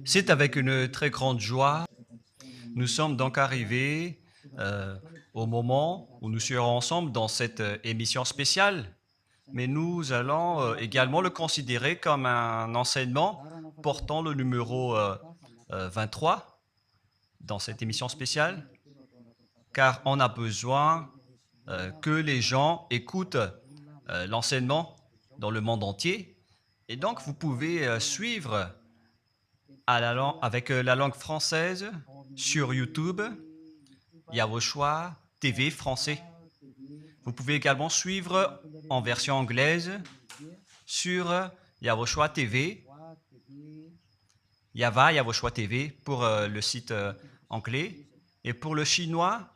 C'est avec une très grande joie. Nous sommes donc arrivés au moment où nous serons ensemble dans cette émission spéciale, mais nous allons également le considérer comme un enseignement portant le numéro 23 dans cette émission spéciale, car on a besoin que les gens écoutent l'enseignement dans le monde entier. Et donc, vous pouvez suivre avec la langue française sur YouTube, Yawoshua TV français. Vous pouvez également suivre en version anglaise sur Yawoshua TV, Yawoshua TV pour le site anglais. Et pour le chinois,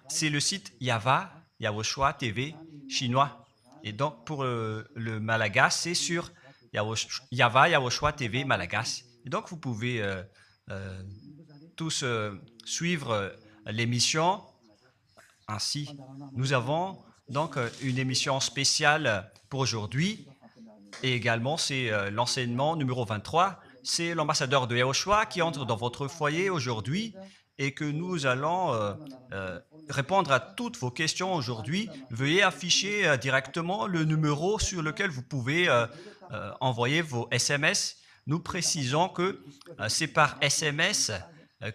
c'est le site Yawoshua TV chinois. Et donc pour le malagas, c'est sur Yawoshua TV malagas. Et donc vous pouvez tous suivre l'émission ainsi. Nous avons donc une émission spéciale pour aujourd'hui et également c'est l'enseignement numéro 23. C'est l'ambassadeur de Yawoshua qui entre dans votre foyer aujourd'hui et que nous allons répondre à toutes vos questions aujourd'hui. Veuillez afficher directement le numéro sur lequel vous pouvez envoyer vos SMS. Nous précisons que c'est par SMS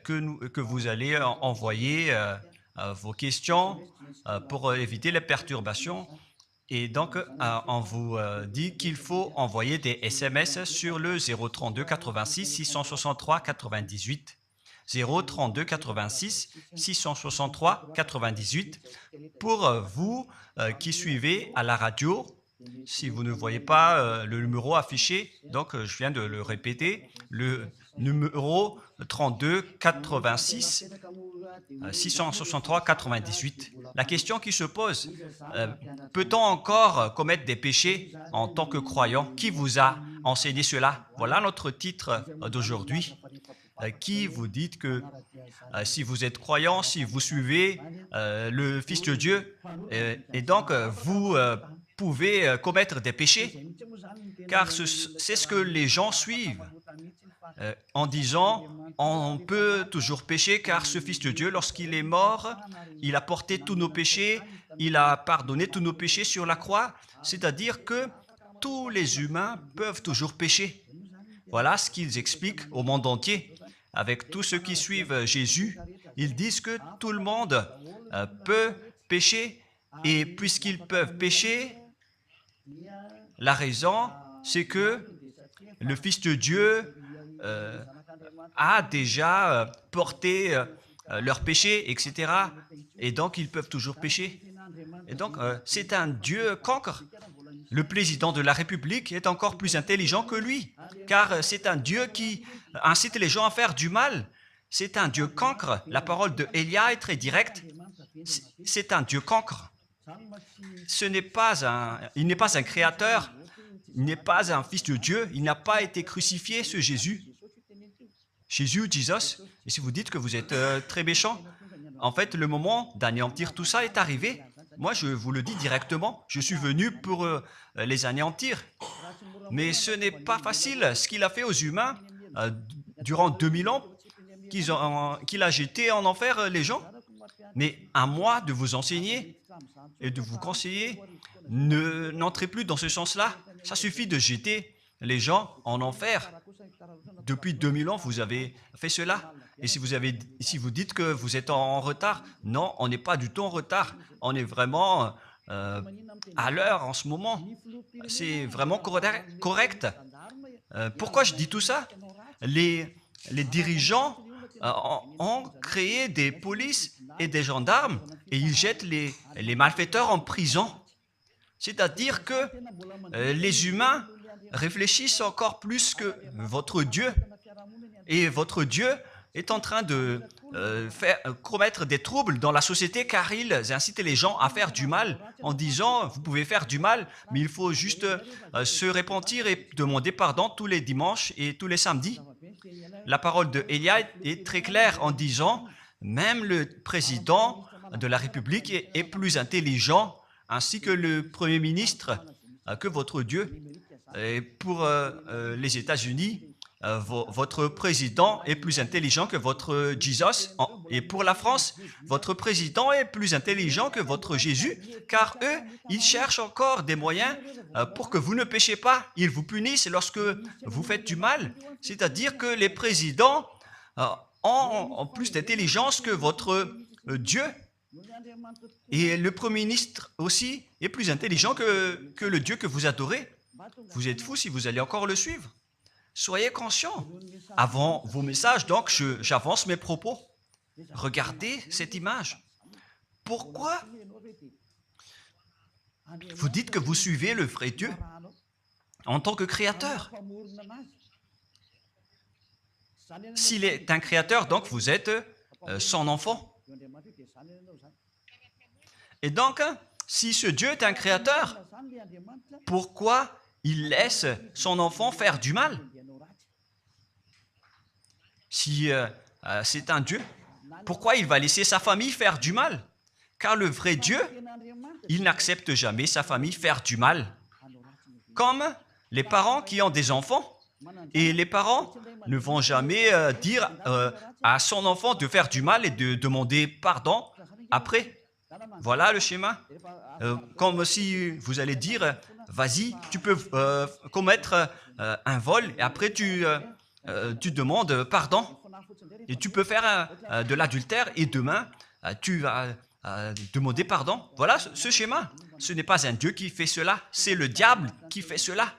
que vous allez envoyer vos questions pour éviter les perturbations. Et donc, on vous dit qu'il faut envoyer des SMS sur le 032 86 663 98. 032 86 663 98 pour vous qui suivez à la radio. Si vous ne voyez pas le numéro affiché, donc je viens de le répéter, le numéro 32 86 663 98. La question qui se pose, peut-on encore commettre des péchés en tant que croyant? Qui vous a enseigné cela? Voilà notre titre d'aujourd'hui. Qui vous dit que si vous êtes croyant, si vous suivez le Fils de Dieu, et donc vous pouvez commettre des péchés, car c'est ce que les gens suivent en disant on peut toujours pécher car ce Fils de Dieu, lorsqu'il est mort, il a porté tous nos péchés, il a pardonné tous nos péchés sur la croix, c'est-à-dire que tous les humains peuvent toujours pécher. Voilà ce qu'ils expliquent au monde entier. Avec tous ceux qui suivent Jésus, ils disent que tout le monde peut pécher et puisqu'ils peuvent pécher, la raison, c'est que le Fils de Dieu a déjà porté leurs péchés, etc. Et donc, ils peuvent toujours pécher. Et donc, c'est un Dieu cancre. Le président de la République est encore plus intelligent que lui, car c'est un Dieu qui incite les gens à faire du mal. C'est un Dieu cancre. La parole de Élia est très directe. C'est un Dieu cancre. Il n'est pas un créateur, il n'est pas un fils de Dieu, il n'a pas été crucifié, ce Jésus. Jesus. Et si vous dites que vous êtes très méchant, en fait, le moment d'anéantir tout ça est arrivé. Moi, je vous le dis directement, je suis venu pour les anéantir. Mais ce n'est pas facile. Ce qu'il a fait aux humains durant 2000 ans, qu'il a jeté en enfer les gens. Mais à moi de vous enseigner et de vous conseiller, n'entrez plus dans ce sens-là. Ça suffit de jeter les gens en enfer. Depuis 2000 ans, vous avez fait cela. Et si vous dites que vous êtes en retard, non, on n'est pas du tout en retard. On est vraiment à l'heure en ce moment. C'est vraiment correct. Pourquoi je dis tout ça? Les dirigeants ont créé des polices et des gendarmes et ils jettent les malfaiteurs en prison. C'est-à-dire que les humains réfléchissent encore plus que votre Dieu. Et votre Dieu est en train de commettre des troubles dans la société car ils incitent les gens à faire du mal en disant vous pouvez faire du mal mais il faut juste se repentir et demander pardon tous les dimanches et tous les samedis. La parole de Élia est très claire en disant même le président de la République est plus intelligent ainsi que le Premier ministre que votre Dieu. Et pour les États-Unis, votre président est plus intelligent que votre Jesus. Et pour la France, votre président est plus intelligent que votre Jésus, car eux, ils cherchent encore des moyens pour que vous ne péchiez pas. Ils vous punissent lorsque vous faites du mal. C'est-à-dire que les présidents ont plus d'intelligence que votre Dieu. Et le Premier ministre aussi est plus intelligent que le Dieu que vous adorez. Vous êtes fou si vous allez encore le suivre. Soyez conscients. Avant vos messages, donc, j'avance mes propos. Regardez cette image. Pourquoi vous dites que vous suivez le vrai Dieu en tant que créateur? S'il est un créateur, donc vous êtes son enfant. Et donc, si ce Dieu est un créateur, pourquoi il laisse son enfant faire du mal? Si c'est un Dieu, pourquoi il va laisser sa famille faire du mal? Car le vrai Dieu, il n'accepte jamais sa famille faire du mal. Comme les parents qui ont des enfants, et les parents ne vont jamais dire à son enfant de faire du mal et de demander pardon après. Voilà le schéma. Comme si vous allez dire, vas-y, tu peux commettre un vol et après tu demandes pardon. Et tu peux faire de l'adultère et demain, tu vas demander pardon. Voilà ce schéma. Ce n'est pas un Dieu qui fait cela, c'est le diable qui fait cela.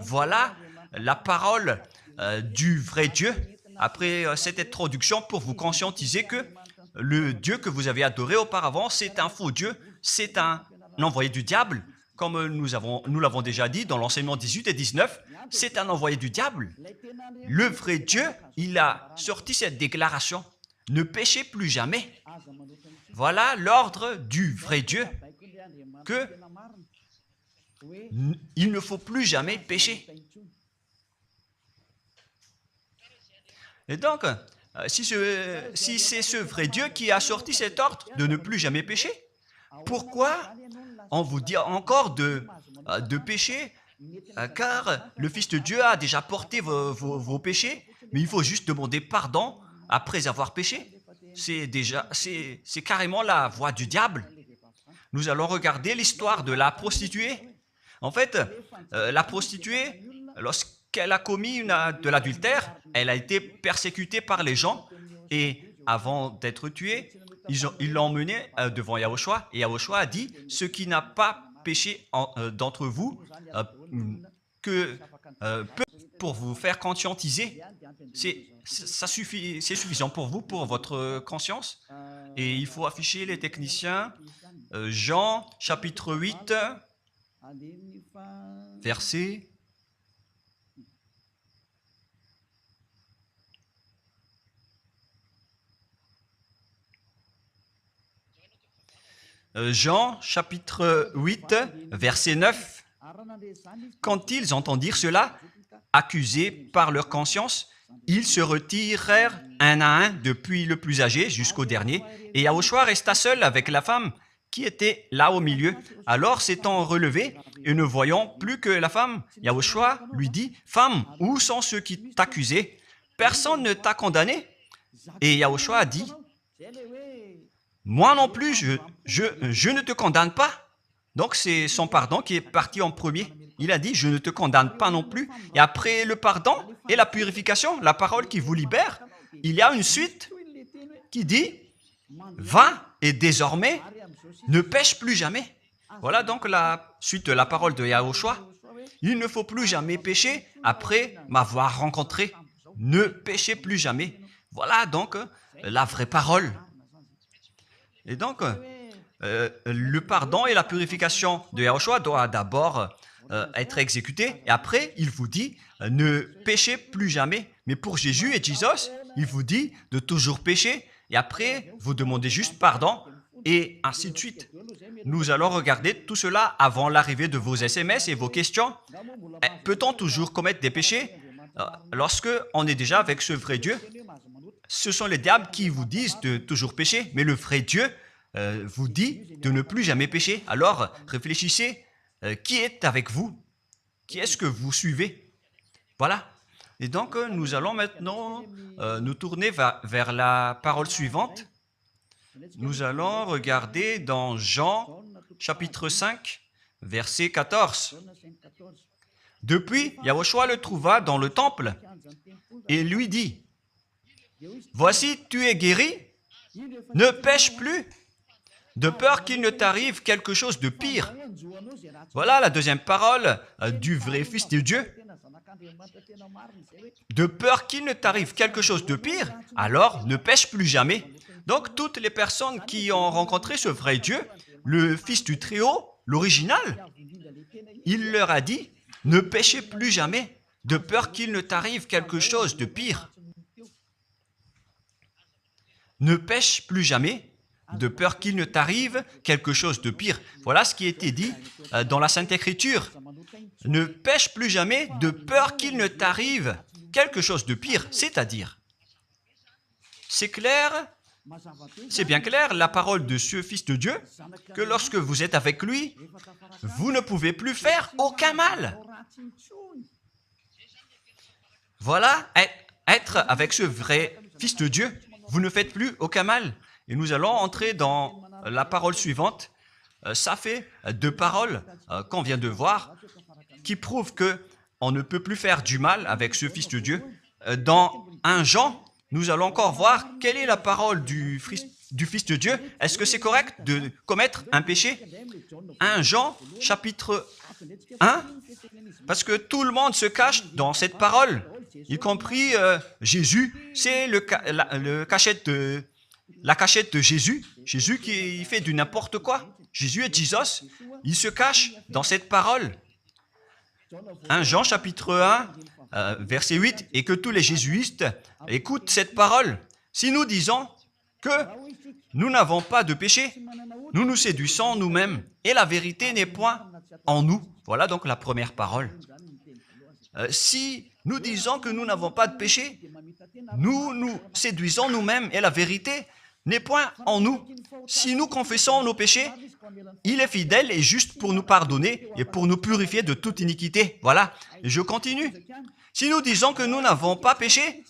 Voilà la parole du vrai Dieu. Après cette introduction, pour vous conscientiser que le Dieu que vous avez adoré auparavant, c'est un faux Dieu, c'est un envoyé du diable, comme nous l'avons déjà dit dans l'enseignement 18 et 19, c'est un envoyé du diable. Le vrai Dieu, il a sorti cette déclaration, ne péchez plus jamais. Voilà l'ordre du vrai Dieu, que il ne faut plus jamais pécher. Et donc, si c'est ce vrai Dieu qui a sorti cet ordre de ne plus jamais pécher, pourquoi on vous dit encore de pécher? Car le Fils de Dieu a déjà porté vos péchés, mais il faut juste demander pardon après avoir péché. C'est carrément la voie du diable. Nous allons regarder l'histoire de la prostituée. En fait, la prostituée, lorsqu'elle a commis de l'adultère, elle a été persécutée par les gens et avant d'être tuée, ils l'ont emmenée devant Yahushua et Yahushua a dit « Ce qui n'a pas péché d'entre vous, peut pour vous faire conscientiser, c'est suffisant pour vous, pour votre conscience. » Et il faut afficher les techniciens. Jean, chapitre 8, verset... Jean, chapitre 8, verset 9. Quand ils entendirent cela, accusés par leur conscience, ils se retirèrent un à un depuis le plus âgé jusqu'au dernier, et Yahushua resta seul avec la femme qui était là au milieu. Alors s'étant relevé et ne voyant plus que la femme, Yahushua lui dit, « Femme, où sont ceux qui t'accusaient? Personne ne t'a condamné ?» Et Yahushua a dit, « Moi non plus, je ne te condamne pas. » Donc c'est son pardon qui est parti en premier. Il a dit, « Je ne te condamne pas non plus. » Et après le pardon et la purification, la parole qui vous libère, il y a une suite qui dit, « Va et désormais, ne pêche plus jamais. » Voilà donc la suite de la parole de Yahushua. Il ne faut plus jamais pécher après m'avoir rencontré. Ne péchez plus jamais. Voilà donc la vraie parole. Et donc, le pardon et la purification de Yahushua doivent d'abord être exécutés. Et après, il vous dit, ne péchez plus jamais. Mais pour Jésus et Jesus, il vous dit de toujours pécher. Et après, vous demandez juste pardon et ainsi de suite. Nous allons regarder tout cela avant l'arrivée de vos SMS et vos questions. Peut-on toujours commettre des péchés lorsque on est déjà avec ce vrai Dieu? Ce sont les diables qui vous disent de toujours pécher, mais le vrai Dieu vous dit de ne plus jamais pécher. Alors, réfléchissez, qui est avec vous? Qui est-ce que vous suivez? Voilà. Et donc, nous allons maintenant nous tourner vers la parole suivante. Nous allons regarder dans Jean, chapitre 5, verset 14. Depuis, Yahushua le trouva dans le temple et lui dit, « Voici, tu es guéri, ne pêche plus, de peur qu'il ne t'arrive quelque chose de pire. » Voilà la deuxième parole du vrai Fils de Dieu. De peur qu'il ne t'arrive quelque chose de pire, alors ne pêche plus jamais. Donc, toutes les personnes qui ont rencontré ce vrai Dieu, le Fils du Très-Haut, l'original, il leur a dit, ne péchez plus jamais, de peur qu'il ne t'arrive quelque chose de pire. Ne pêche plus jamais, de peur qu'il ne t'arrive quelque chose de pire. Voilà ce qui a été dit dans la Sainte Écriture. Ne pêche plus jamais, de peur qu'il ne t'arrive quelque chose de pire. C'est-à-dire, c'est clair, c'est bien clair, la parole de ce Fils de Dieu, que lorsque vous êtes avec lui, vous ne pouvez plus faire aucun mal. Voilà, être avec ce vrai Fils de Dieu, vous ne faites plus aucun mal. Et nous allons entrer dans la parole suivante. Ça fait deux paroles qu'on vient de voir qui prouvent qu'on ne peut plus faire du mal avec ce Fils de Dieu. Dans 1 Jean, nous allons encore voir quelle est la parole du Fils de Dieu. Est-ce que c'est correct de commettre un péché? 1 Jean, chapitre 1, parce que tout le monde se cache dans cette parole, y compris Jésus. C'est la cachette de Jésus. Jésus qui fait du n'importe quoi. Jésus est Jesus. Il se cache dans cette parole. 1 Jean chapitre 1, verset 8, et que tous les jésuites écoutent cette parole. Si nous disons que nous n'avons pas de péché, nous nous séduisons nous-mêmes, et la vérité n'est point en nous. Voilà donc la première parole. Si nous disons que nous n'avons pas de péché, nous nous séduisons nous-mêmes, et la vérité n'est point en nous. Si nous confessons nos péchés, il est fidèle et juste pour nous pardonner et pour nous purifier de toute iniquité. Voilà, et je continue. Si nous disons que nous n'avons pas péché,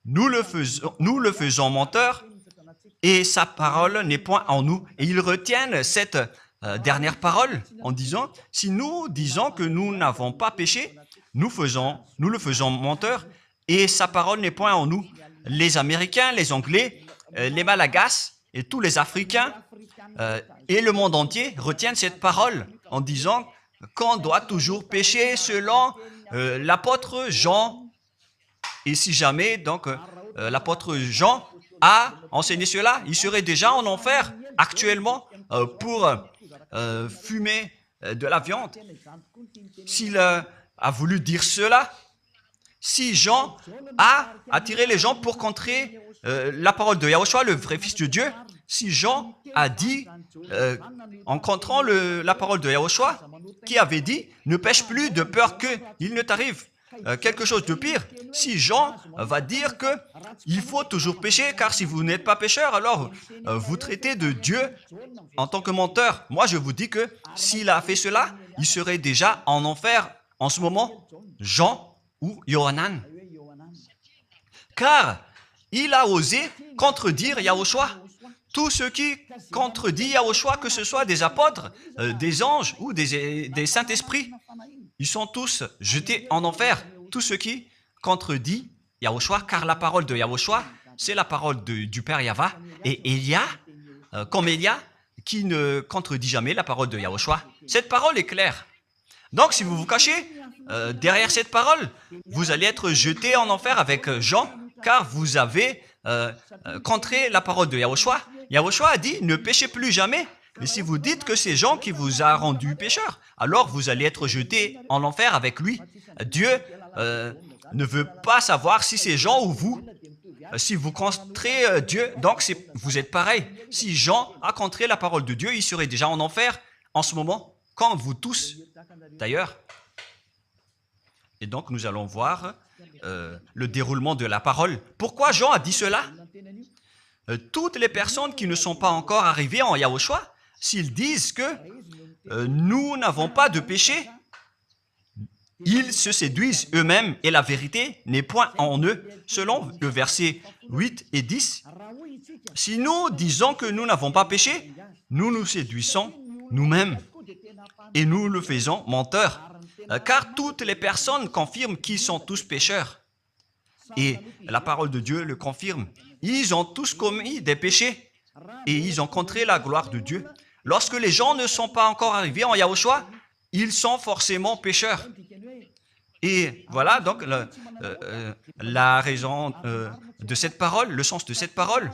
nous le faisons menteur et sa parole n'est point en nous. Et ils retiennent cette dernière parole en disant, si nous disons que nous n'avons pas péché, nous le faisons menteur et sa parole n'est point en nous. Les Américains, les Anglais, les Malagasy et tous les Africains et le monde entier retiennent cette parole en disant qu'on doit toujours pécher selon l'apôtre Jean. Et si jamais donc l'apôtre Jean a enseigné cela, il serait déjà en enfer actuellement pour fumer de la viande. S'il a voulu dire cela, si Jean a attiré les gens pour contrer la parole de Yahushua, le vrai Fils de Dieu, si Jean a dit, en contrant la parole de Yahushua, qui avait dit, ne pêche plus de peur qu'il ne t'arrive quelque chose de pire. Si Jean va dire qu'il faut toujours pécher, car si vous n'êtes pas pécheur, alors vous traitez de Dieu en tant que menteur. Moi, je vous dis que s'il a fait cela, il serait déjà en enfer en ce moment, Jean ou Yohanan. Car il a osé contredire Yahushua. Tous ceux qui contredisent Yahushua, que ce soit des apôtres, des anges ou des saints-esprits, ils sont tous jetés en enfer. Tous ceux qui contredisent Yahushua, car la parole de Yahushua, c'est la parole du Père Yahva. Et Élia, comme Élia, qui ne contredit jamais la parole de Yahushua. Cette parole est claire. Donc, si vous vous cachez derrière cette parole, vous allez être jeté en enfer avec Jean, car vous avez contré la parole de Yahushua. Yahushua a dit, ne péchez plus jamais. Mais si vous dites que c'est Jean qui vous a rendu pécheur, alors vous allez être jeté en enfer avec lui. Dieu ne veut pas savoir si c'est Jean ou vous. Si vous contrez Dieu, donc vous êtes pareil. Si Jean a contré la parole de Dieu, il serait déjà en enfer en ce moment, comme vous tous d'ailleurs. Et donc nous allons voir le déroulement de la parole. Pourquoi Jean a dit cela? Toutes les personnes qui ne sont pas encore arrivées en Yahushua, s'ils disent que nous n'avons pas de péché, ils se séduisent eux-mêmes et la vérité n'est point en eux. Selon le verset 8 et 10, si nous disons que nous n'avons pas péché, nous nous séduisons nous-mêmes et nous le faisons menteur. Car toutes les personnes confirment qu'ils sont tous pécheurs. Et la parole de Dieu le confirme. Ils ont tous commis des péchés et ils ont contré la gloire de Dieu. Lorsque les gens ne sont pas encore arrivés en Yahushua, ils sont forcément pécheurs. Et voilà donc la raison de cette parole, le sens de cette parole.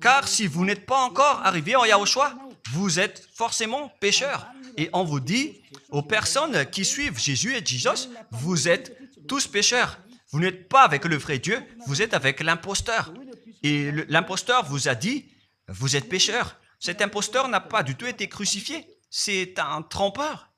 Car si vous n'êtes pas encore arrivé en Yahushua, vous êtes forcément pécheurs. Et on vous dit aux personnes qui suivent Jésus et Jesus, vous êtes tous pécheurs. Vous n'êtes pas avec le vrai Dieu, vous êtes avec l'imposteur. Et l'imposteur vous a dit, vous êtes pécheurs. Cet imposteur n'a pas du tout été crucifié. C'est un trompeur.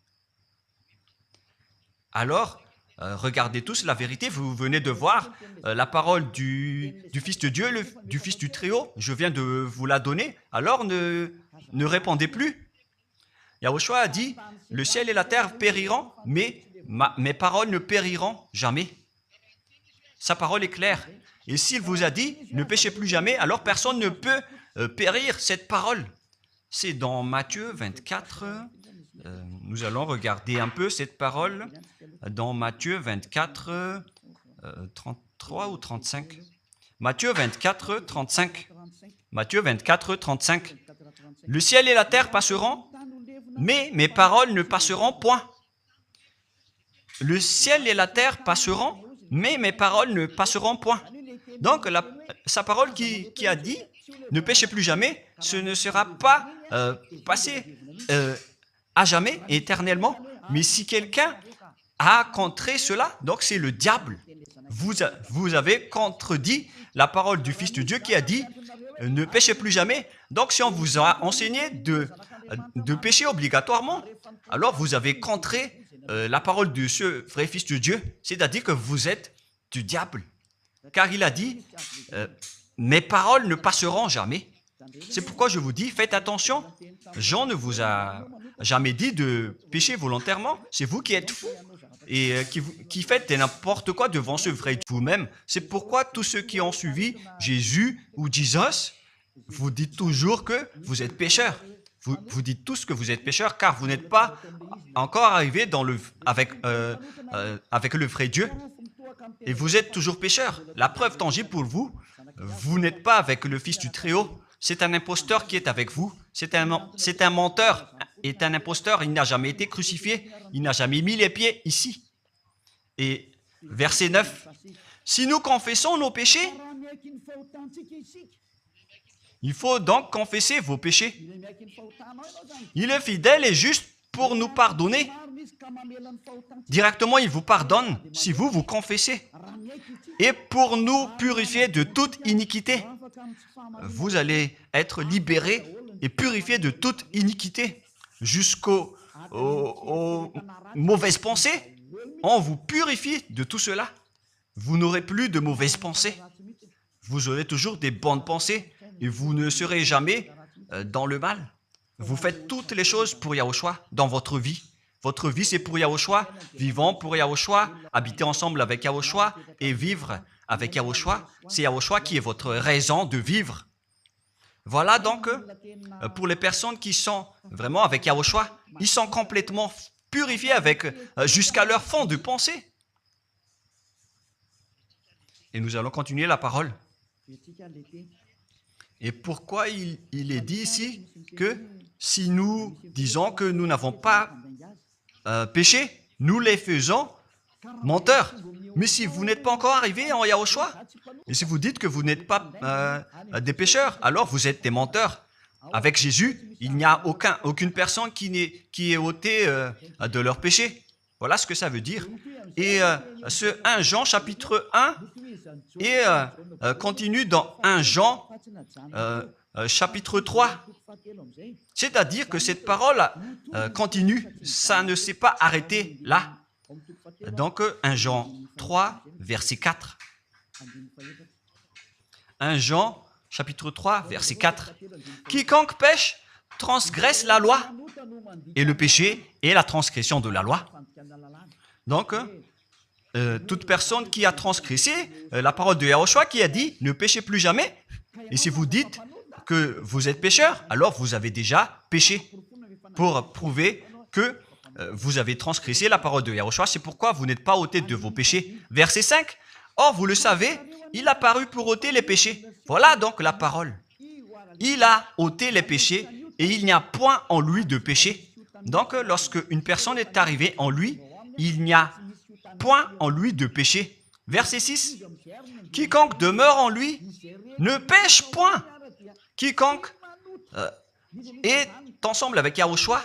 Alors, regardez tous la vérité. Vous venez de voir la parole du Fils de Dieu, du Fils du Très-Haut. Je viens de vous la donner. Alors, ne répondez plus. Yahushua a dit, le ciel et la terre périront, mais mes paroles ne périront jamais. Sa parole est claire. Et s'il vous a dit, ne péchez plus jamais, alors personne ne peut périr cette parole. C'est dans Matthieu 24. Nous allons regarder un peu cette parole dans Matthieu 24, 33 ou 35. Matthieu 24, 35. Matthieu 24, 35. Le ciel et la terre passeront, mais mes paroles ne passeront point. Le ciel et la terre passeront, mais mes paroles ne passeront point. Donc, sa parole qui a dit, ne péchez plus jamais, ce ne sera pas passé à jamais, éternellement. Mais si quelqu'un a contré cela, donc c'est le diable. Vous avez contredit la parole du Fils de Dieu qui a dit, ne péchez plus jamais. Donc, si on vous a enseigné de pécher obligatoirement, alors vous avez contré la parole de ce vrai Fils de Dieu, c'est-à-dire que vous êtes du diable. Car il a dit, mes paroles ne passeront jamais. C'est pourquoi je vous dis, faites attention. Jean ne vous a jamais dit de pécher volontairement. C'est vous qui êtes fous et qui faites n'importe quoi devant ce vrai Dieu vous-même. C'est pourquoi tous ceux qui ont suivi Jésus ou Jesus, vous dites toujours que vous êtes pécheurs. Vous dites tous que vous êtes pécheurs car vous n'êtes pas encore arrivé avec le vrai Dieu. Et vous êtes toujours pécheurs. La preuve tangible pour vous, vous n'êtes pas avec le Fils du Très-Haut. C'est un imposteur qui est avec vous. C'est un menteur. Est un imposteur. Il n'a jamais été crucifié. Il n'a jamais mis les pieds ici. Et verset 9. Si nous confessons nos péchés, il faut donc confesser vos péchés. Il est fidèle et juste pour nous pardonner. Directement, il vous pardonne si vous confessez. Et pour nous purifier de toute iniquité. Vous allez être libérés et purifiés de toute iniquité. Jusqu'aux mauvaises pensées. On vous purifie de tout cela. Vous n'aurez plus de mauvaises pensées. Vous aurez toujours des bonnes pensées et vous ne serez jamais dans le mal. Vous faites toutes les choses pour Yahushua dans votre vie. Votre vie, c'est pour Yahushua. Vivons pour Yahushua, habiter ensemble avec Yahushua et vivre avec Yahushua. C'est Yahushua qui est votre raison de vivre. Voilà donc, pour les personnes qui sont vraiment avec Yahushua, ils sont complètement purifiés jusqu'à leur fond de pensée. Et nous allons continuer la parole. Et pourquoi il est dit ici que si nous disons que nous n'avons pas péché, nous les faisons menteurs. Mais si vous n'êtes pas encore arrivé en Yahushua, et si vous dites que vous n'êtes pas des pécheurs, alors vous êtes des menteurs. Avec Jésus, il n'y a aucune personne qui est ôtée de leur péché. Voilà ce que ça veut dire. Et ce 1 Jean chapitre 1 et continue dans 1 Jean chapitre 3. C'est-à-dire que cette parole continue, ça ne s'est pas arrêté là. Donc 1 Jean 3, verset 4. 1 Jean chapitre 3, verset 4. Quiconque pêche transgresse la loi, et le péché est la transgression de la loi. Donc, toute personne qui a transgressé la parole de Yahushua qui a dit « Ne péchez plus jamais ». Et si vous dites que vous êtes pécheur, alors vous avez déjà péché pour prouver que vous avez transgressé la parole de Yahushua. C'est pourquoi vous n'êtes pas ôté de vos péchés. Verset 5. Or, vous le savez, il a paru pour ôter les péchés. Voilà donc la parole. Il a ôté les péchés et il n'y a point en lui de péché. Donc, lorsque une personne est arrivée en lui, il n'y a point en lui de péché. Verset 6. Quiconque demeure en lui ne pêche point. Quiconque est ensemble avec Yahushua,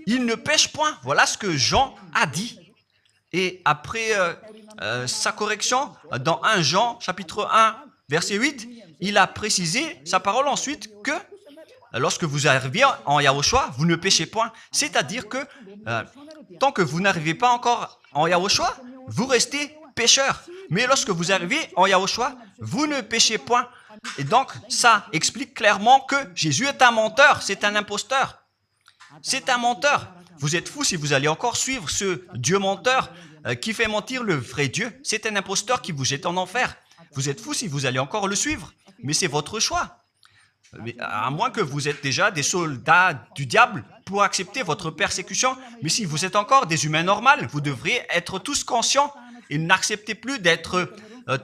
il ne pêche point. Voilà ce que Jean a dit. Et après sa correction, dans 1 Jean, chapitre 1, verset 8, il a précisé sa parole ensuite que lorsque vous arrivez en Yahushua, vous ne péchez point. C'est-à-dire que tant que vous n'arrivez pas encore en Yahushua, vous restez pécheur. Mais lorsque vous arrivez en Yahushua, vous ne péchez point. Et donc, ça explique clairement que Jésus est un menteur, c'est un imposteur. C'est un menteur. Vous êtes fou si vous allez encore suivre ce Dieu menteur qui fait mentir le vrai Dieu. C'est un imposteur qui vous jette en enfer. Vous êtes fou si vous allez encore le suivre. Mais c'est votre choix. Mais à moins que vous êtes déjà des soldats du diable pour accepter votre persécution. Mais si vous êtes encore des humains normaux, vous devriez être tous conscients et n'acceptez plus d'être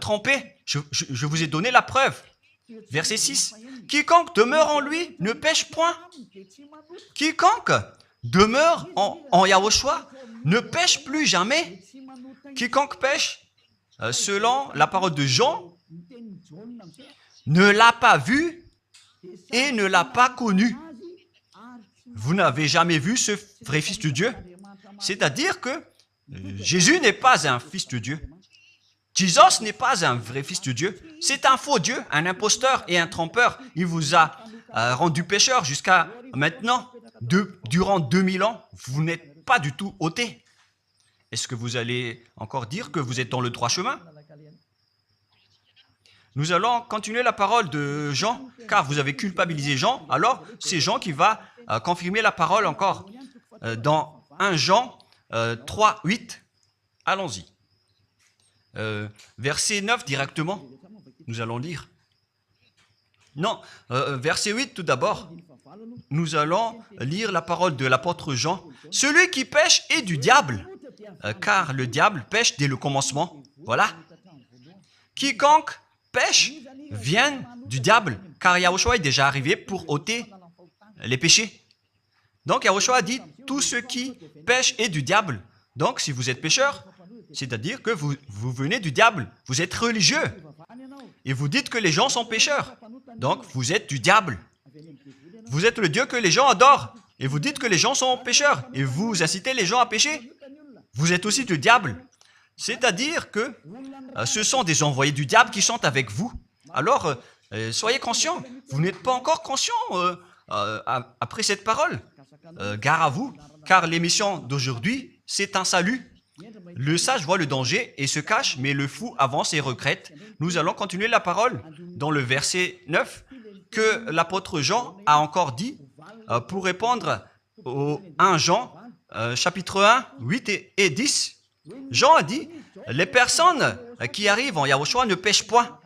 trompés. Je vous ai donné la preuve. Verset 6. Quiconque demeure en lui ne pêche point. Quiconque demeure en Yahushua ne pêche plus jamais. Quiconque pêche, selon la parole de Jean, ne l'a pas vu et ne l'a pas connu. Vous n'avez jamais vu ce vrai Fils de Dieu. C'est-à-dire que Jésus n'est pas un Fils de Dieu. Jésus n'est pas un vrai Fils de Dieu. C'est un faux Dieu, un imposteur et un trompeur. Il vous a rendu pécheur jusqu'à maintenant. Durant 2000 ans, vous n'êtes pas du tout ôté. Est-ce que vous allez encore dire que vous êtes dans le droit chemin? Nous allons continuer la parole de Jean, car vous avez culpabilisé Jean. Alors, c'est Jean qui va confirmer la parole encore. Dans 1 Jean 3, 8, allons-y. Verset 9 directement, nous allons lire. Non, verset 8 tout d'abord. Nous allons lire la parole de l'apôtre Jean. Celui qui pêche est du diable, car le diable pêche dès le commencement. Voilà. Quiconque pêche vient du diable, car Yahushua est déjà arrivé pour ôter les péchés. Donc Yahushua dit, tout ce qui pêche est du diable. Donc si vous êtes pécheur, c'est-à-dire que vous venez du diable, vous êtes religieux, et vous dites que les gens sont pécheurs. Donc vous êtes du diable. Vous êtes le Dieu que les gens adorent, et vous dites que les gens sont pécheurs, et vous incitez les gens à pécher. Vous êtes aussi du diable. C'est-à-dire que ce sont des envoyés du diable qui sont avec vous. Alors, soyez conscients. Vous n'êtes pas encore conscients après cette parole. Gare à vous, car l'émission d'aujourd'hui, c'est un salut. Le sage voit le danger et se cache, mais le fou avance et regrette. Nous allons continuer la parole dans le verset 9 que l'apôtre Jean a encore dit pour répondre au 1 Jean, chapitre 1, 8 et 10. Jean a dit, les personnes qui arrivent en Yahushua ne pêchent point,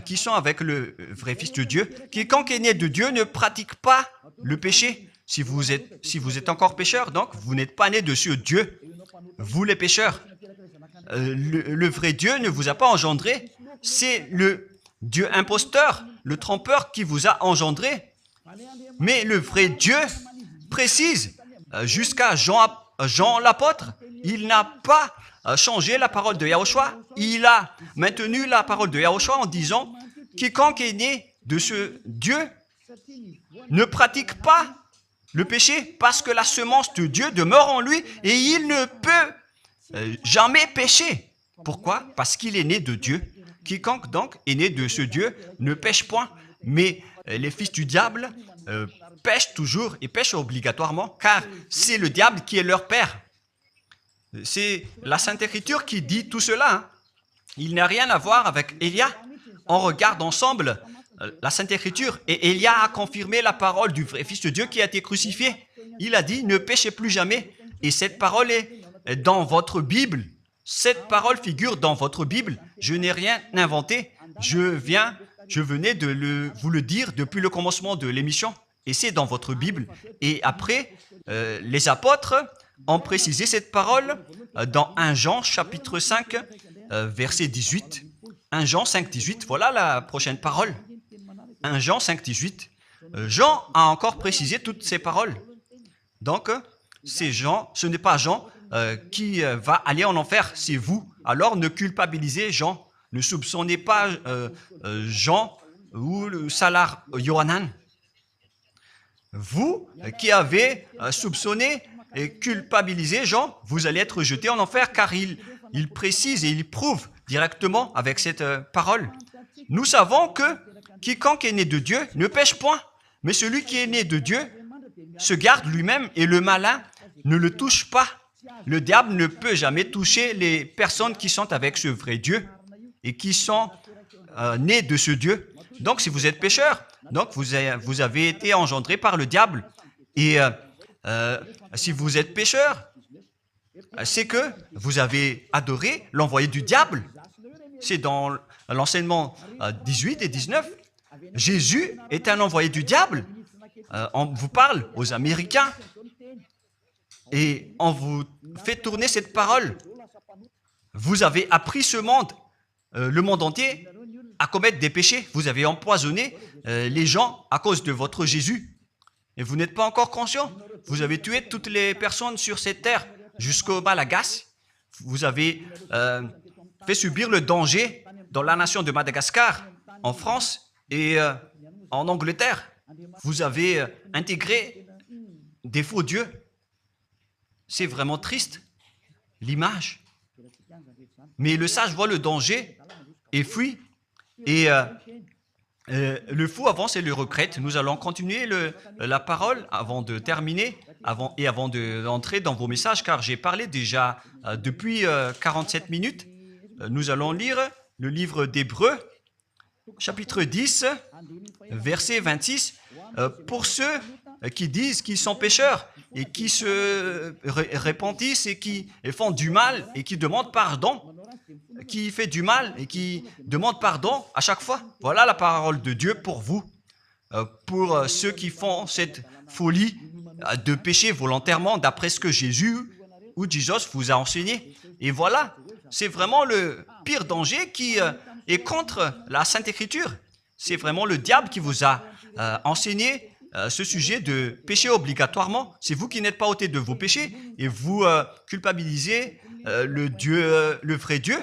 qui sont avec le vrai Fils de Dieu. Quiconque est né de Dieu ne pratique pas le péché. Si vous êtes encore pécheur, donc vous n'êtes pas né de ce Dieu. Vous les pécheurs. Le vrai Dieu ne vous a pas engendré. C'est le Dieu imposteur, le trompeur qui vous a engendré. Mais le vrai Dieu précise, jusqu'à Jean l'apôtre, il n'a pas changé la parole de Yahushua. Il a maintenu la parole de Yahushua en disant, quiconque est né de ce Dieu ne pratique pas le péché parce que la semence de Dieu demeure en lui et il ne peut jamais pécher. Pourquoi? Parce qu'il est né de Dieu. Quiconque donc est né de ce Dieu ne pêche point. Mais les fils du diable pêchent toujours et pêchent obligatoirement car c'est le diable qui est leur père. C'est la Sainte Écriture qui dit tout cela. Hein. Il n'a rien à voir avec Élia. On regarde ensemble la Sainte Écriture et Élia a confirmé la parole du vrai Fils de Dieu qui a été crucifié. Il a dit, ne péchez plus jamais. Et cette parole est dans votre Bible. Cette parole figure dans votre Bible. Je n'ai rien inventé. Je venais de vous le dire depuis le commencement de l'émission. Et c'est dans votre Bible. Et après, les apôtres ont précisé cette parole dans 1 Jean chapitre 5, verset 18. 1 Jean 5, 18. Voilà la prochaine parole. 1 Jean 5, 18. Jean a encore précisé toutes ces paroles. Donc, c'est Jean, ce n'est pas Jean qui va aller en enfer, c'est vous. Alors, ne culpabilisez Jean. Ne soupçonnez pas Jean ou le Salar Yohanan. Vous qui avez soupçonné et culpabilisé Jean, vous allez être jeté en enfer car il précise et il prouve directement avec cette parole. Nous savons que quiconque est né de Dieu ne pêche point, mais celui qui est né de Dieu se garde lui-même et le malin ne le touche pas. Le diable ne peut jamais toucher les personnes qui sont avec ce vrai Dieu et qui sont nés de ce Dieu. Donc, si vous êtes pécheur, donc vous avez été engendré par le diable. Et si vous êtes pécheur, c'est que vous avez adoré l'envoyé du diable. C'est dans l'enseignement 18 et 19. Jésus est un envoyé du diable. On vous parle aux Américains et on vous fait tourner cette parole. Vous avez appris ce monde, le monde entier, à commettre des péchés. Vous avez empoisonné les gens à cause de votre Jésus. Et vous n'êtes pas encore conscient. Vous avez tué toutes les personnes sur cette terre jusqu'au Malagasy. Vous avez fait subir le danger dans la nation de Madagascar, en France et en Angleterre. Vous avez intégré des faux dieux. C'est vraiment triste, l'image. Mais le sage voit le danger et fuit. Et le fou avance et le regrette. Nous allons continuer la parole avant de terminer, avant d'entrer dans vos messages, car j'ai parlé déjà depuis 47 minutes. Nous allons lire le livre d'Hébreux, chapitre 10, verset 26. Pour ceux qui disent qu'ils sont pécheurs et qui se repentissent et qui font du mal et qui demandent pardon, qui fait du mal et qui demande pardon à chaque fois. Voilà la parole de Dieu pour vous, pour ceux qui font cette folie de pécher volontairement d'après ce que Jésus ou Jesus vous a enseigné. Et voilà, c'est vraiment le pire danger qui est contre la Sainte Écriture. C'est vraiment le diable qui vous a enseigné ce sujet de péché obligatoirement. C'est vous qui n'êtes pas ôté de vos péchés et vous culpabilisez le vrai Dieu.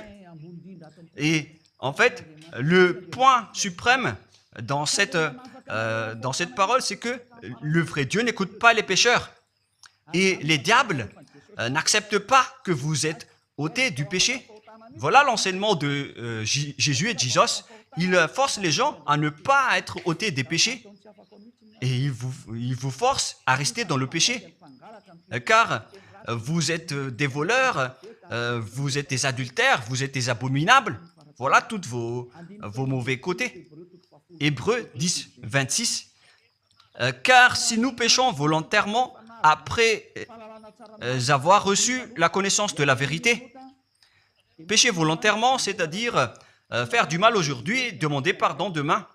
Et en fait, le point suprême dans cette parole, c'est que le vrai Dieu n'écoute pas les pécheurs. Et les diables n'acceptent pas que vous êtes ôtés du péché. Voilà l'enseignement de Jésus et Jesus. Il force les gens à ne pas être ôtés des péchés. Et il vous force à rester dans le péché. Car vous êtes des voleurs, vous êtes des adultères, vous êtes des abominables. Voilà tous vos mauvais côtés. Hébreux 10, 26. Car si nous péchons volontairement après avoir reçu la connaissance de la vérité, pécher volontairement, c'est-à-dire faire du mal aujourd'hui, demander pardon demain,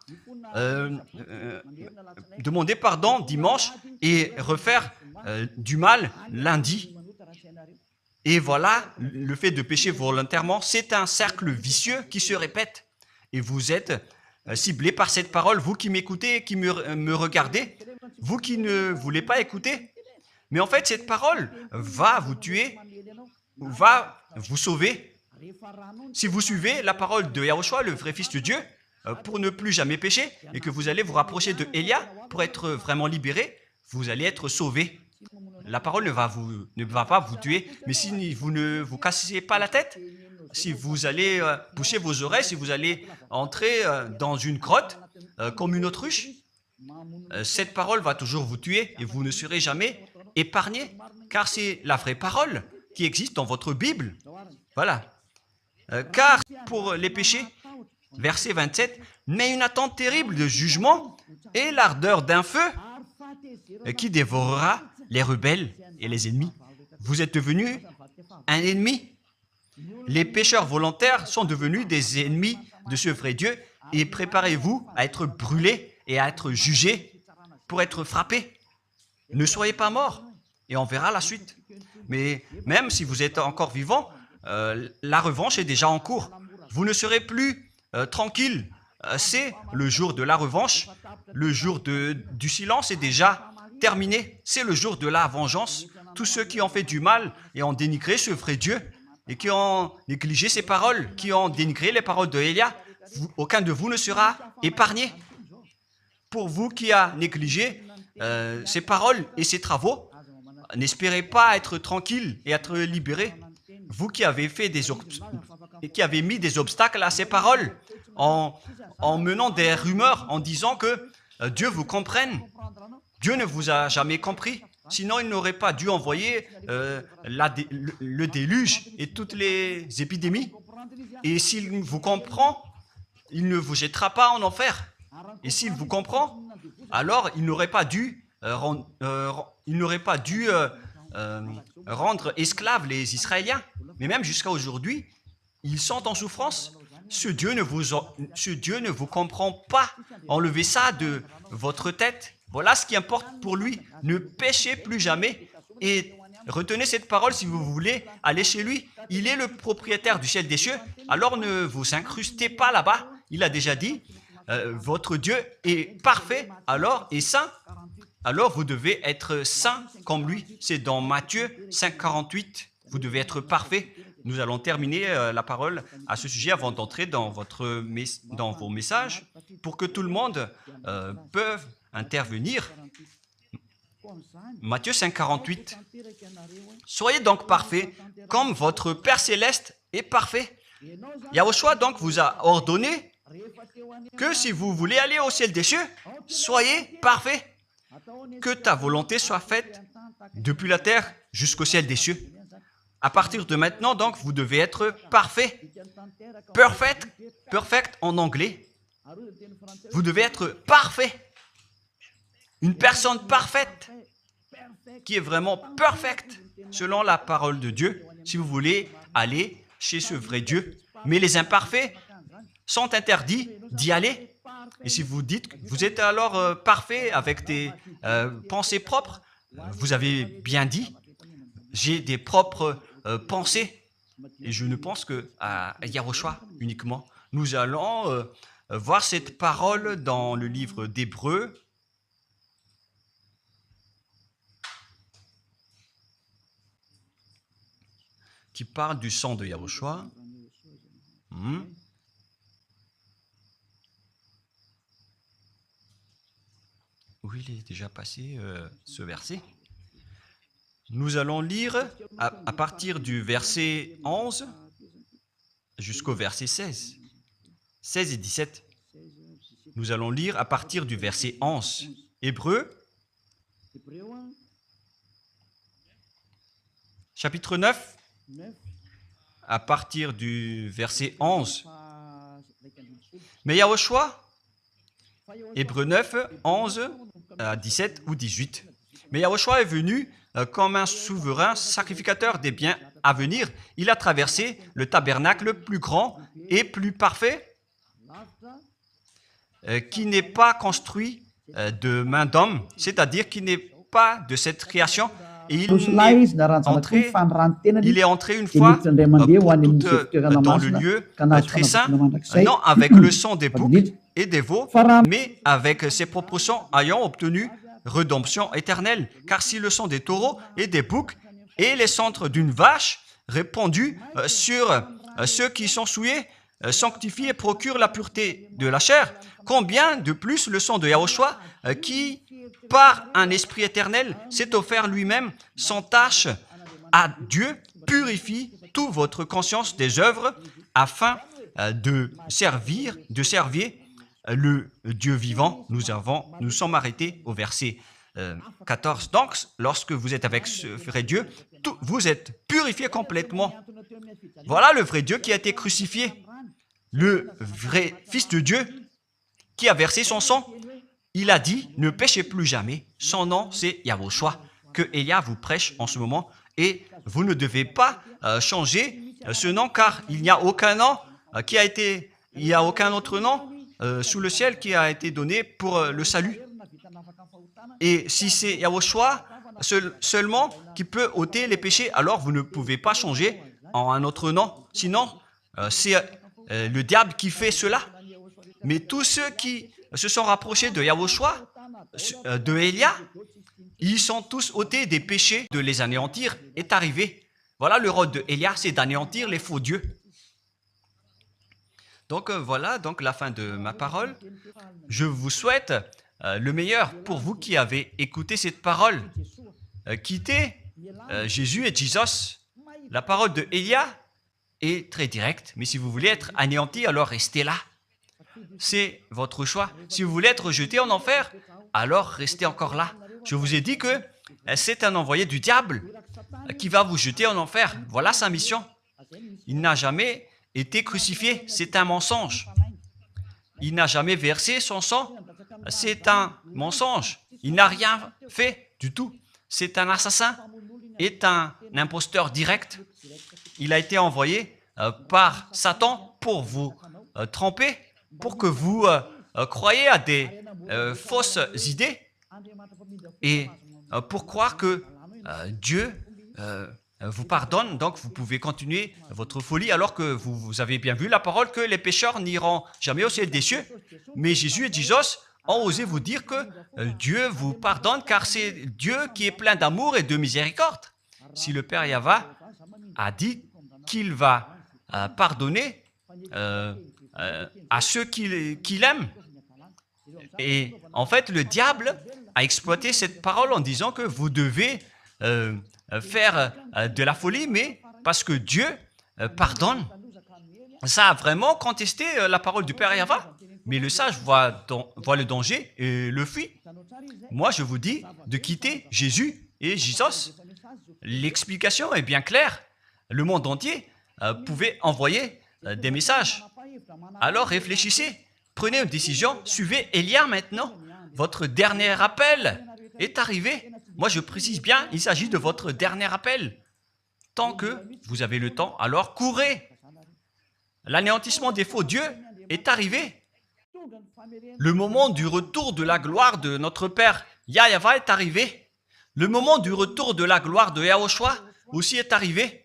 demander pardon dimanche et refaire du mal lundi. Et voilà, le fait de pécher volontairement, c'est un cercle vicieux qui se répète. Et vous êtes ciblé par cette parole, vous qui m'écoutez, qui me regardez, vous qui ne voulez pas écouter. Mais en fait, cette parole va vous tuer, va vous sauver. Si vous suivez la parole de Yahushua, le vrai Fils de Dieu, pour ne plus jamais pécher, et que vous allez vous rapprocher de Élia pour être vraiment libéré, vous allez être sauvé. La parole ne va pas vous tuer, mais si vous ne vous cassez pas la tête, si vous allez boucher vos oreilles, si vous allez entrer dans une grotte comme une autruche, cette parole va toujours vous tuer et vous ne serez jamais épargné, car c'est la vraie parole qui existe dans votre Bible. Voilà. Car pour les péchés, verset 27, mais une attente terrible de jugement et l'ardeur d'un feu qui dévorera les rebelles et les ennemis. Vous êtes devenus un ennemi. Les pécheurs volontaires sont devenus des ennemis de ce vrai Dieu et préparez-vous à être brûlés et à être jugés pour être frappés. Ne soyez pas morts et on verra la suite. Mais même si vous êtes encore vivant, la revanche est déjà en cours. Vous ne serez plus tranquille. C'est le jour de la revanche. Le jour du silence est déjà terminé. C'est le jour de la vengeance. Tous ceux qui ont fait du mal et ont dénigré ce vrai Dieu et qui ont négligé ses paroles, qui ont dénigré les paroles de Élia, aucun de vous ne sera épargné. Pour vous qui a négligé ses paroles et ses travaux, n'espérez pas être tranquille et être libéré. Vous qui avez mis des obstacles à ses paroles en menant des rumeurs, en disant que Dieu vous comprenne. Dieu ne vous a jamais compris. Sinon, il n'aurait pas dû envoyer le déluge et toutes les épidémies. Et s'il vous comprend, il ne vous jettera pas en enfer. Et s'il vous comprend, alors il n'aurait pas dû rendre esclaves les Israéliens. Mais même jusqu'à aujourd'hui, ils sont en souffrance. Ce Dieu ne vous comprend pas. Enlevez ça de votre tête. Voilà ce qui importe pour lui. Ne péchez plus jamais et retenez cette parole si vous voulez aller chez lui. Il est le propriétaire du ciel des cieux. Alors ne vous incrustez pas là-bas. Il a déjà dit, votre Dieu est parfait alors et saint. Alors vous devez être saint comme lui. C'est dans Matthieu 5,48. Vous devez être parfait. Nous allons terminer la parole à ce sujet avant d'entrer dans vos messages pour que tout le monde puisse intervenir. Matthieu 5,48. Soyez donc parfaits comme votre Père Céleste est parfait. Yahushua donc vous a ordonné que si vous voulez aller au ciel des cieux, soyez parfaits. Que ta volonté soit faite depuis la terre jusqu'au ciel des cieux. À partir de maintenant, donc, vous devez être parfait. Perfect en anglais. Vous devez être parfait. Une personne parfaite qui est vraiment perfecte selon la parole de Dieu si vous voulez aller chez ce vrai Dieu. Mais les imparfaits sont interdits d'y aller. Et si vous dites que vous êtes alors parfait avec des pensées propres, vous avez bien dit, j'ai des propres pensées et je ne pense qu'à Yahushua uniquement. Nous allons voir cette parole dans le livre d'Hébreux. Qui parle du sang de Yahushua. Où il est déjà passé ce verset. Nous allons lire à partir du verset 11 jusqu'au verset 16. 16 et 17. Nous allons lire à partir du verset 11. Hébreux, chapitre 9, à partir du verset 11. Mais Yahushua, Hébreux 9, 11 à 17 ou 18. Mais Yahushua est venu comme un souverain sacrificateur des biens à venir. Il a traversé le tabernacle plus grand et plus parfait, qui n'est pas construit de main d'homme, c'est-à-dire qui n'est pas de cette création. Et il est entré une fois pour toutes dans le lieu très saint, non avec le sang des boucs et des veaux, mais avec ses propres sangs ayant obtenu rédemption éternelle. Car si le sang des taureaux et des boucs et les cendres d'une vache répandus sur ceux qui sont souillés sanctifient et procurent la pureté de la chair, combien de plus le sang de Yahushua qui, par un esprit éternel, s'est offert lui-même sans tâche à Dieu, purifie toute votre conscience des œuvres afin de servir le Dieu vivant. Nous sommes arrêtés au verset 14. Donc, lorsque vous êtes avec ce vrai Dieu, vous êtes purifié complètement. Voilà le vrai Dieu qui a été crucifié. Le vrai Fils de Dieu qui a versé son sang. Il a dit, ne péchez plus jamais. Son nom, c'est Yahushua, que Elia vous prêche en ce moment. Et vous ne devez pas changer ce nom, car il n'y a aucun nom il n'y a aucun autre nom sous le ciel qui a été donné pour le salut. Et si c'est Yahushua seulement qui peut ôter les péchés, alors vous ne pouvez pas changer en un autre nom. Sinon, c'est le diable qui fait cela. Mais tous ceux qui se sont rapprochés de Yahushua, de Élia, ils sont tous ôtés des péchés. De les anéantir est arrivé. Voilà le rôle de Élia, c'est d'anéantir les faux dieux. Donc voilà donc la fin de ma parole. Je vous souhaite le meilleur pour vous qui avez écouté cette parole. Quittez Jésus et Jesus. La parole de Élia est très directe, mais si vous voulez être anéanti, alors restez là. C'est votre choix. Si vous voulez être jeté en enfer, alors restez encore là. Je vous ai dit que c'est un envoyé du diable qui va vous jeter en enfer. Voilà sa mission. Il n'a jamais été crucifié. C'est un mensonge. Il n'a jamais versé son sang. C'est un mensonge. Il n'a rien fait du tout. C'est un assassin. Est un imposteur direct. Il a été envoyé par Satan pour vous tromper, pour que vous croyez à des fausses idées et pour croire que Dieu vous pardonne, donc vous pouvez continuer votre folie alors que vous avez bien vu la parole que les pécheurs n'iront jamais au ciel des cieux. Mais Jésus et Jesus ont osé vous dire que Dieu vous pardonne car c'est Dieu qui est plein d'amour et de miséricorde. Si le Père Yahva a dit qu'il va pardonner à ceux qu'il aime. Et en fait, le diable a exploité cette parole en disant que vous devez faire de la folie, mais parce que Dieu pardonne. Ça a vraiment contesté la parole du Père Yahva. Mais le sage voit le danger et le fuit. Moi, je vous dis de quitter Jésus et Jesus. L'explication est bien claire. Le monde entier pouvait envoyer des messages. Alors réfléchissez, prenez une décision, suivez Élia maintenant. Votre dernier appel est arrivé. Moi, je précise bien, il s'agit de votre dernier appel. Tant que vous avez le temps, alors courez. L'anéantissement des faux dieux est arrivé. Le moment du retour de la gloire de notre Père Yahva est arrivé. Le moment du retour de la gloire de Yahushua aussi est arrivé.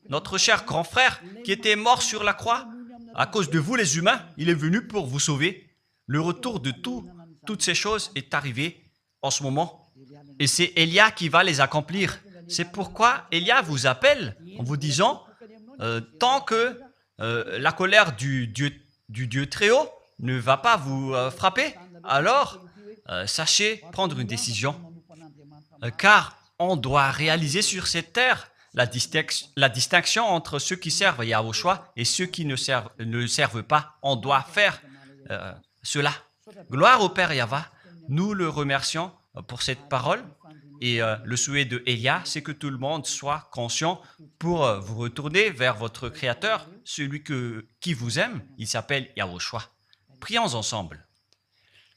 Notre cher grand frère qui était mort sur la croix, à cause de vous les humains, il est venu pour vous sauver. Le retour de toutes ces choses est arrivé en ce moment. Et c'est Élia qui va les accomplir. C'est pourquoi Élia vous appelle en vous disant, tant que la colère du Dieu très haut ne va pas vous frapper, alors sachez prendre une décision. Car on doit réaliser sur cette terre la distinction entre ceux qui servent Yahushua et ceux qui ne servent pas. On doit faire cela. Gloire au Père Yahva. Nous le remercions pour cette parole. Et le souhait de Élia, c'est que tout le monde soit conscient pour vous retourner vers votre Créateur, celui qui vous aime. Il s'appelle Yahushua. Prions ensemble.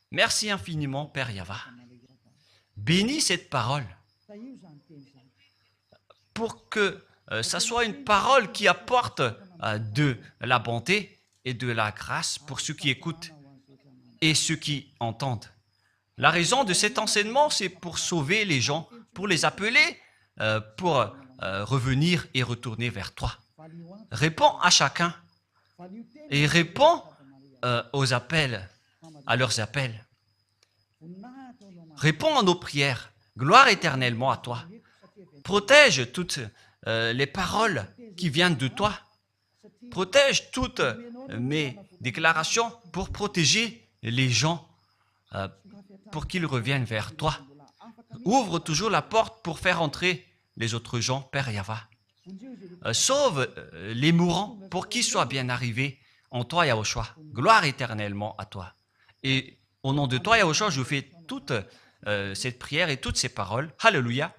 Merci infiniment, Père Yahva. Bénis cette parole pour que ça soit une parole qui apporte de la bonté et de la grâce pour ceux qui écoutent et ceux qui entendent. La raison de cet enseignement, c'est pour sauver les gens, pour les appeler, pour revenir et retourner vers toi. Réponds à chacun et réponds aux appels, à leurs appels. Réponds à nos prières. Gloire éternellement à toi. Protège toutes les paroles qui viennent de toi. Protège toutes mes déclarations pour protéger les gens, pour qu'ils reviennent vers toi. Ouvre toujours la porte pour faire entrer les autres gens, Père Yahva. Sauve les mourants pour qu'ils soient bien arrivés en toi, Yahushua. Gloire éternellement à toi. Et au nom de toi, Yahushua, je fais toute cette prière et toutes ces paroles. Alléluia.